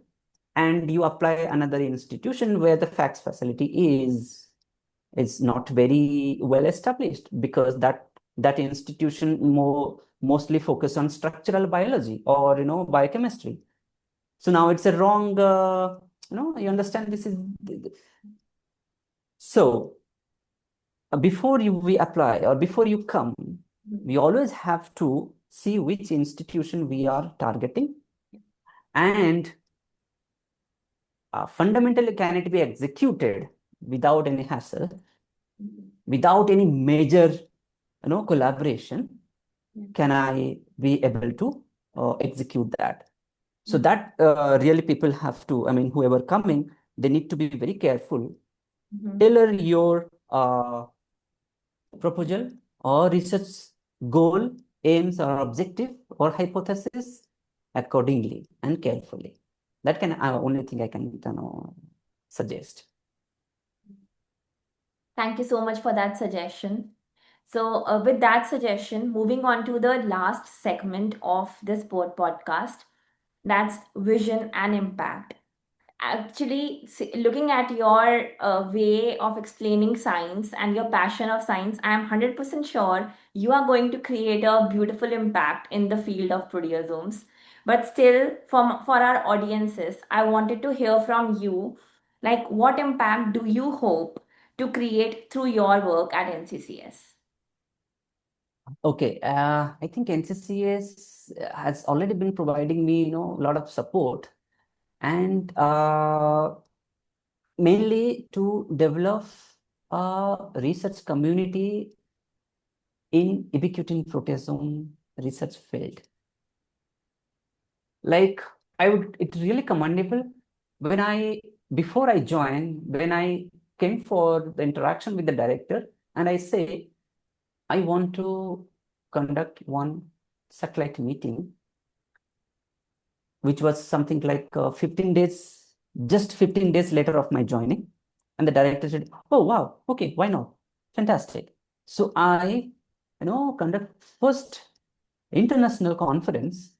and you apply another institution where the facts facility is not very well established, because that institution mostly focus on structural biology or biochemistry. So now it's a wrong, you understand, this is so before we apply or before you come, we always have to see which institution we are targeting, and fundamentally, can it be executed without any hassle, without any major collaboration? Can I be able to execute that? So that really people have to, I mean, whoever coming, they need to be very careful. Tailor your proposal or research goal, aims or objective or hypothesis accordingly and carefully. That can only thing I can suggest. Thank you so much for that suggestion. So, with that suggestion, moving on to the last segment of this podcast, that's vision and impact. Actually, looking at your way of explaining science and your passion of science, I am 100% sure you are going to create a beautiful impact in the field of proteosomes. But still, for our audiences, I wanted to hear from you, like, what impact do you hope to create through your work at NCCS? Okay, I think NCCS has already been providing me, a lot of support, and mainly to develop a research community in ubiquitin proteasome research field. Like, it's really commendable before I joined, when I came for the interaction with the director, and I say, I want to conduct one satellite meeting, which was something like 15 days, just 15 days later of my joining. And the director said, oh, wow, okay, why not? Fantastic. So I, conduct first international conference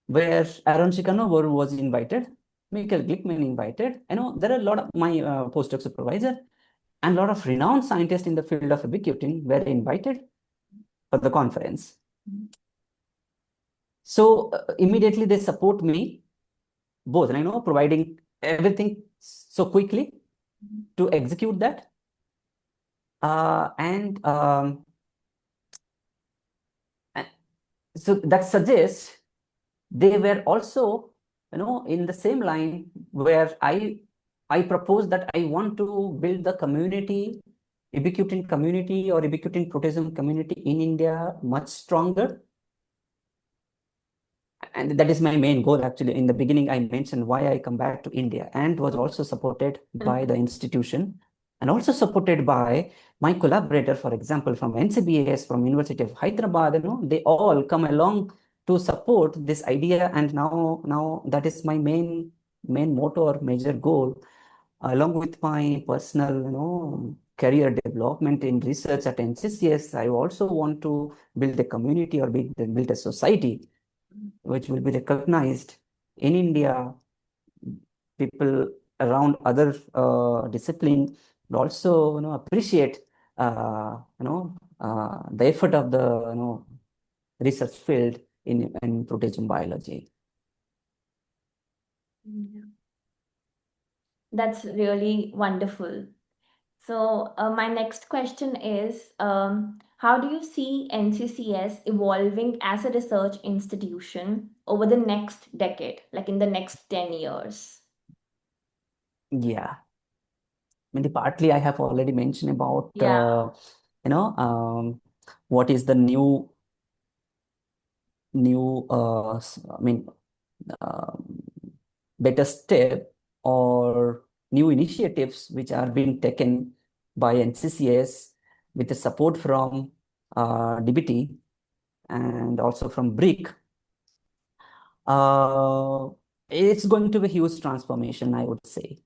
where Aaron Chicanovor was invited, Michael Glickman invited. There are a lot of my postdoc supervisor and a lot of renowned scientists in the field of ubiquitin were invited for the conference. So immediately they support me both, providing everything so quickly to execute that. So that suggests they were also, in the same line where I propose that I want to build the community, ubiquitin community or ubiquitin proteasome community in India much stronger. And that is my main goal. Actually, in the beginning, I mentioned why I come back to India, and was also supported by the institution and also supported by my collaborator, for example, from NCBS, from University of Hyderabad. They all come along to support this idea, and now that is my main motto or major goal, along with my personal career development in research at NCCS. I also want to build a community or build a society which will be recognized in India. People around other discipline will also appreciate the effort of the research field in proteasome biology. That's really wonderful. So, my next question is, how do you see NCCS evolving as a research institution over the next decade, like in the next 10 years? Yeah. I mean, partly I have already mentioned about, Yeah. what is the new, I mean, better step or new initiatives which are being taken by NCCS with the support from DBT and also from BRIC. It's going to be a huge transformation, I would say.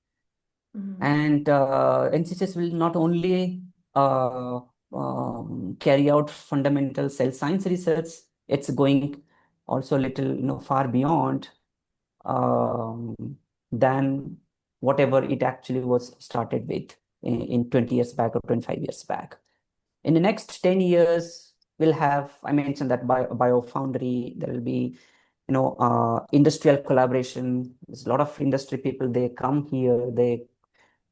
And NCCS will not only carry out fundamental cell science research. It's going also a little far beyond um, than whatever it actually was started with in 20 years back or 25 years back. In the next 10 years, we'll have, I mentioned that biofoundry, there will be industrial collaboration. There's a lot of industry people, they come here, they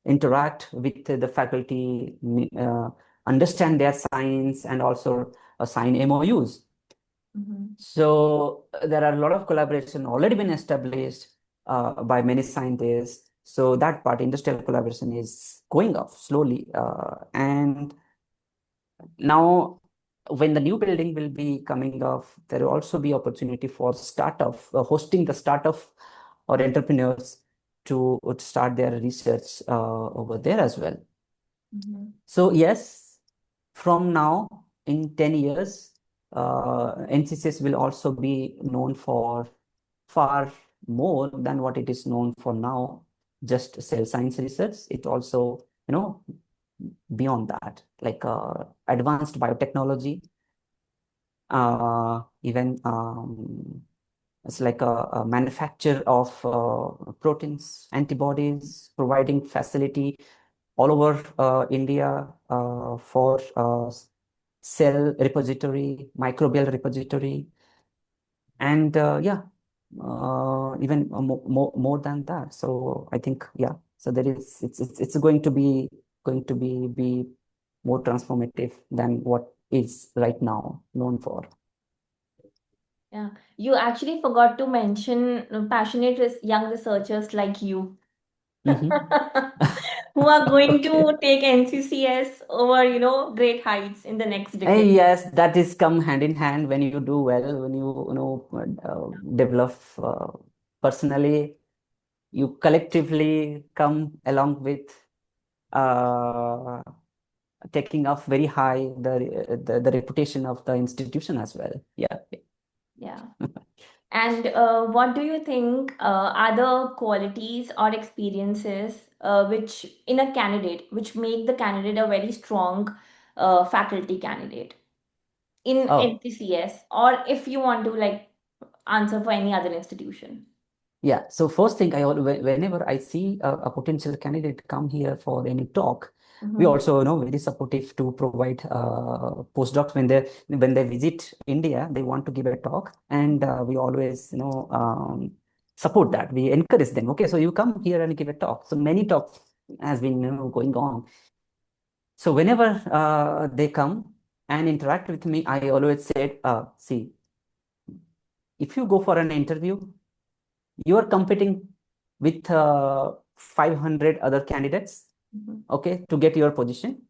interact with the faculty, understand their science, and also sign MOUs. So there are a lot of collaboration already been established by many scientists. So that part, industrial collaboration, is going up slowly. And now, when the new building will be coming off, there will also be opportunity for startup, hosting the startup or entrepreneurs to start their research over there as well. So yes, from now in 10 years, NCCS will also be known for far more than what it is known for now, just cell science research. It also, beyond that, like advanced biotechnology, even it's like a manufacture of proteins, antibodies, providing facility all over India for cell repository, microbial repository, and even more than that. So I think so there is it's going to be more transformative than what is right now known for. Yeah, you actually forgot to mention passionate young researchers like you who are going to take NCCS over, great heights in the next decade. Yes, that is come hand in hand when you do well, when you develop personally, you collectively come along with taking off very high the reputation of the institution as well. Yeah. And what do you think are the qualities or experiences which in a candidate which make the candidate a very strong faculty candidate in NCCS, or if you want to answer for any other institution? Yeah. So first thing, whenever I see a potential candidate come here for any talk, we also very supportive to provide postdocs when they visit India, they want to give a talk, and we always support that. We encourage them. Okay, so you come here and give a talk. So many talks has been going on. So whenever they come and interact with me, I always said, see, if you go for an interview, you are competing with 500 other candidates, okay, to get your position.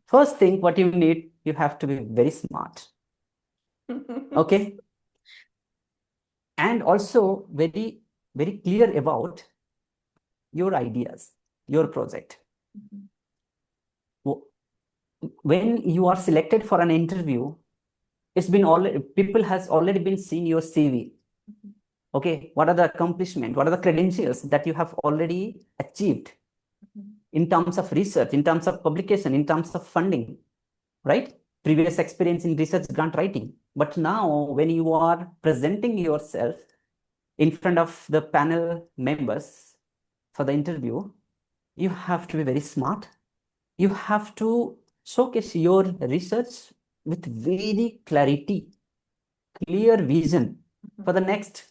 First thing, what you need, you have to be very smart, okay, and also very, very clear about your ideas, your project. When you are selected for an interview, it's been people has already been seen your CV. Okay, what are the accomplishments? What are the credentials that you have already achieved in terms of research, in terms of publication, in terms of funding, right? Previous experience in research grant writing. But now, when you are presenting yourself in front of the panel members for the interview, you have to be very smart. You have to showcase your research with very clarity, clear vision for the next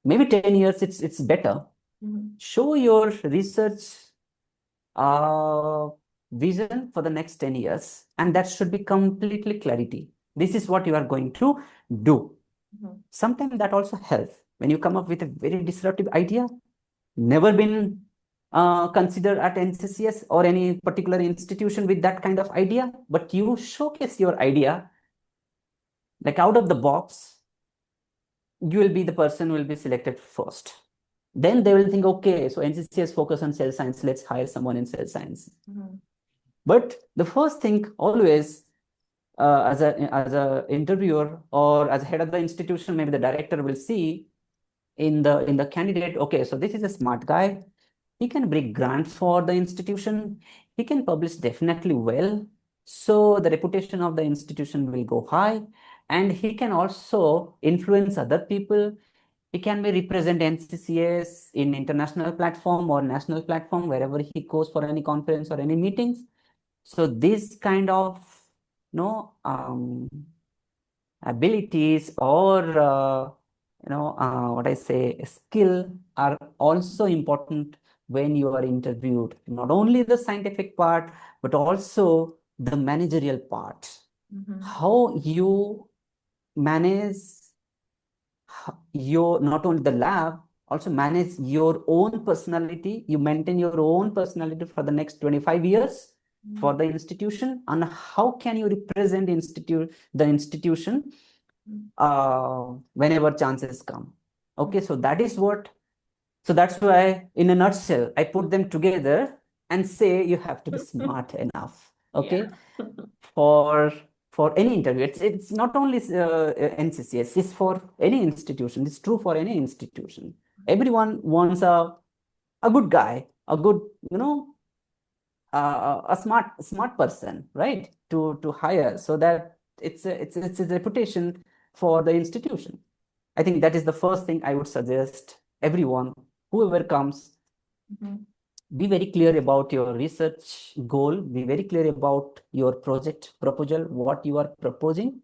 maybe 10 years. It's better. Show your research vision for the next 10 years, and that should be completely clarity. This is what you are going to do. Sometimes that also helps when you come up with a very disruptive idea, never been considered at NCCS or any particular institution with that kind of idea, but you showcase your idea like out of the box, you will be the person who will be selected first. Then they will think, okay, so NCCS focus on cell science, let's hire someone in cell science. But the first thing always, as a interviewer or as head of the institution, maybe the director will see in the candidate, okay, so this is a smart guy. He can bring grants for the institution. He can publish definitely well. So the reputation of the institution will go high, and he can also influence other people. He can be represent NCCS in international platform or national platform, wherever he goes for any conference or any meetings. So this kind of, you know, abilities or what I say, skill are also important when you are interviewed. Not only the scientific part, but also the managerial part. How you manage your, not only the lab, also manage your own personality. You maintain your own personality for the next 25 years for the institution, and how can you represent the institution whenever chances come. Okay, so that's why, in a nutshell, I put them together and say you have to be smart enough. Okay, for any interview. It's not only NCCS, it's for any institution. It's true for any institution. Everyone wants a good guy, a good, a smart person, right? To hire, so that it's a reputation for the institution. I think that is the first thing I would suggest everyone, whoever comes. Be very clear about your research goal. Be very clear about your project proposal, what you are proposing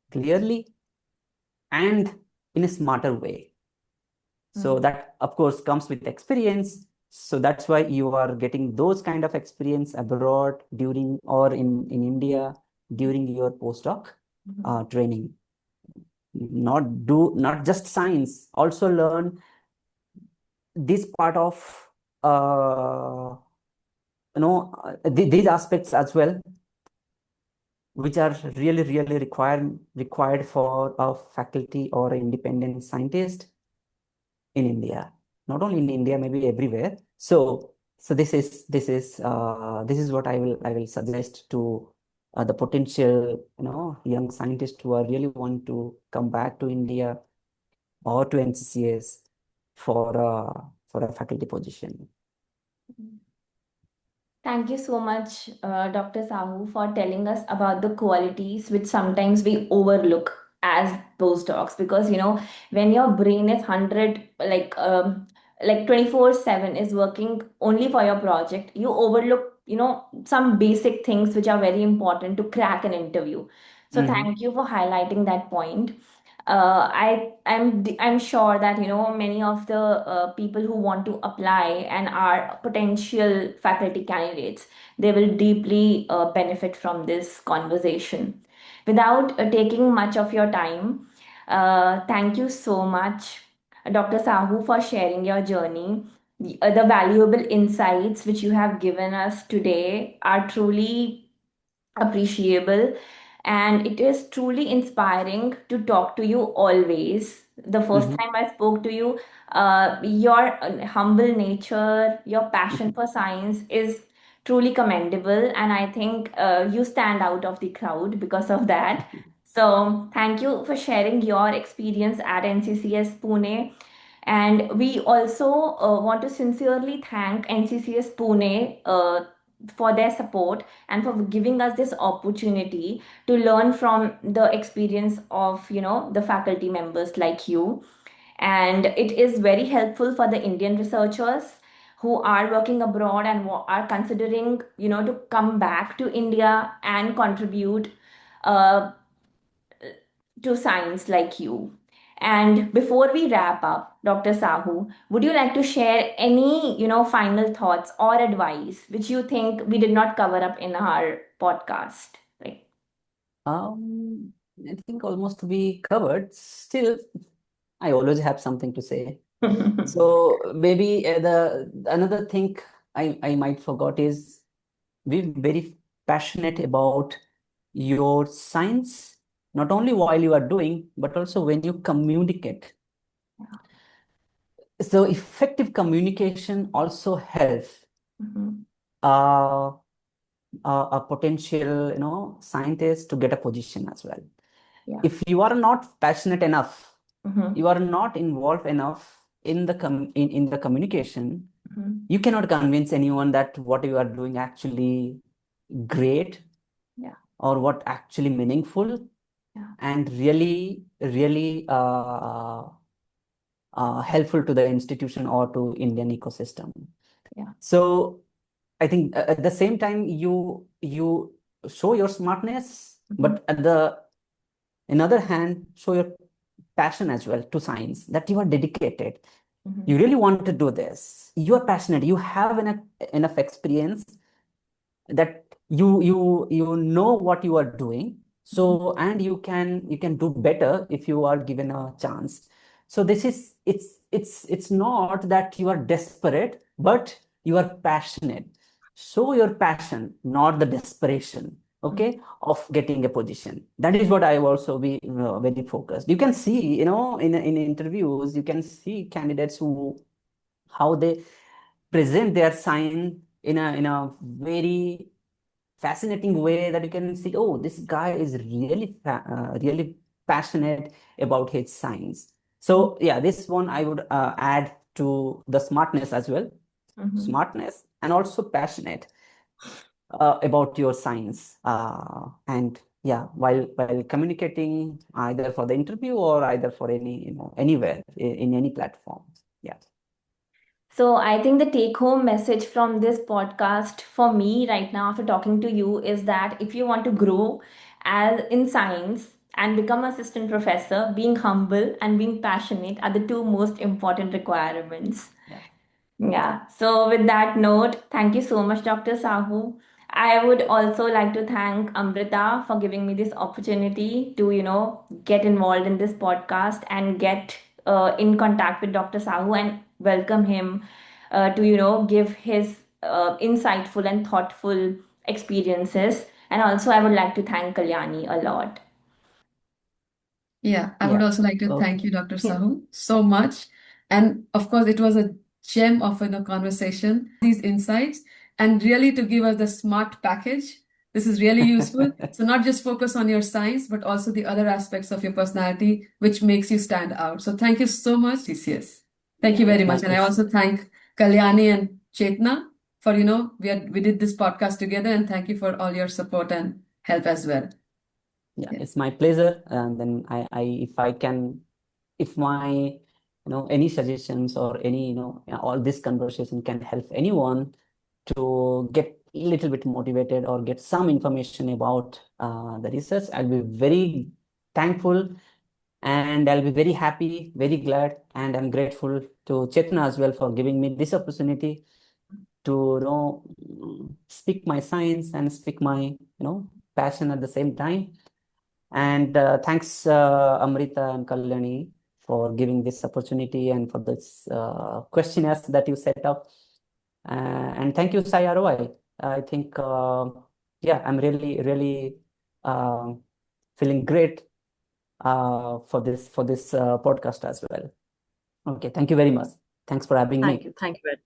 clearly and in a smarter way. So that, of course, comes with experience. So that's why you are getting those kind of experience abroad during or in India during your postdoc training. Not just science, also learn this part of these aspects as well, which are really required for a faculty or independent scientist in India. Not only in India, maybe everywhere. So this is what I will suggest to the potential young scientists who are really want to come back to India or to NCCS for a faculty position. Thank you so much, Dr. Sahu, for telling us about the qualities which sometimes we overlook as postdocs. Because when your brain is 100, like 24/7 is working only for your project, you overlook some basic things which are very important to crack an interview. So thank you for highlighting that point. I'm sure that many of the people who want to apply and are potential faculty candidates, they will deeply benefit from this conversation. Without taking much of your time, thank you so much, Dr. Sahu, for sharing your journey. The valuable insights which you have given us today are truly appreciable, and it is truly inspiring to talk to you always. The first time I spoke to you, your humble nature, your passion for science is truly commendable, and I think you stand out of the crowd because of that. So thank you for sharing your experience at NCCS Pune. And we also want to sincerely thank NCCS Pune for their support and for giving us this opportunity to learn from the experience of the faculty members like you. And it is very helpful for the Indian researchers who are working abroad and are considering to come back to India and contribute uh, to science like you. And before we wrap up, Dr. Sahu, would you like to share any, final thoughts or advice which you think we did not cover up in our podcast? Like, I think almost we covered. Still, I always have something to say. So maybe the another thing I might forgot is be very passionate about your science, not only while you are doing, but also when you communicate. So effective communication also helps uh, a potential scientist to get a position as well. Yeah. If you are not passionate enough, you are not involved enough in the in the communication, you cannot convince anyone that what you are doing actually great Yeah. or what actually meaningful Yeah. and really helpful to the institution or to Indian ecosystem. Yeah. So I think at the same time you show your smartness, but at the another hand show your passion as well to science, that you are dedicated. You really want to do this. You are passionate. You have enough experience that you know what you are doing. So and you can do better if you are given a chance. So this is it's not that you are desperate, but you are passionate. Show your passion, not the desperation, okay, of getting a position. That is what I will also be very focused. You can see, in interviews, you can see candidates who how they present their sign in a very fascinating way, that you can see, oh, this guy is really passionate about his science. So yeah, this one I would add to the smartness as well. Smartness and also passionate about your science, and yeah, while communicating either for the interview or either for anywhere in any platform. Yeah. So I think the take home message from this podcast for me right now after talking to you is that if you want to grow as in science and become assistant professor, being humble and being passionate are the two most important requirements. Yeah. Yeah. So with that note, thank you so much, Dr. Sahu. I would also like to thank Amrita for giving me this opportunity to, get involved in this podcast and get in contact with Dr. Sahu and welcome him to, give his insightful and thoughtful experiences. And also, I would like to thank Kalyani a lot. Yeah, I would Yeah. also like to Okay. thank you, Dr. Sahu, so much. And of course, it was a gem of a conversation, these insights, and really to give us the smart package. This is really useful. So not just focus on your science, but also the other aspects of your personality, which makes you stand out. So thank you so much, TCS. Thank you Yeah. very My much. And I it's also thank Kalyani and Chetna for, we did this podcast together, and thank you for all your support and help as well. yeah, Yeah. it's my pleasure. And then I if I can, if my any suggestions or any all this conversation can help anyone to get a little bit motivated or get some information about the research, I'll be very thankful, and I'll be very happy, very glad, and I'm grateful to Chetna as well for giving me this opportunity to speak my science and speak my passion at the same time. And thanks, Amrita and Kalyani, for giving this opportunity and for this questionnaires that you set up. And thank you, Sci-ROI. I think, yeah, I'm really feeling great for this podcast as well. Okay, thank you very much. Thanks for having me. Thank you very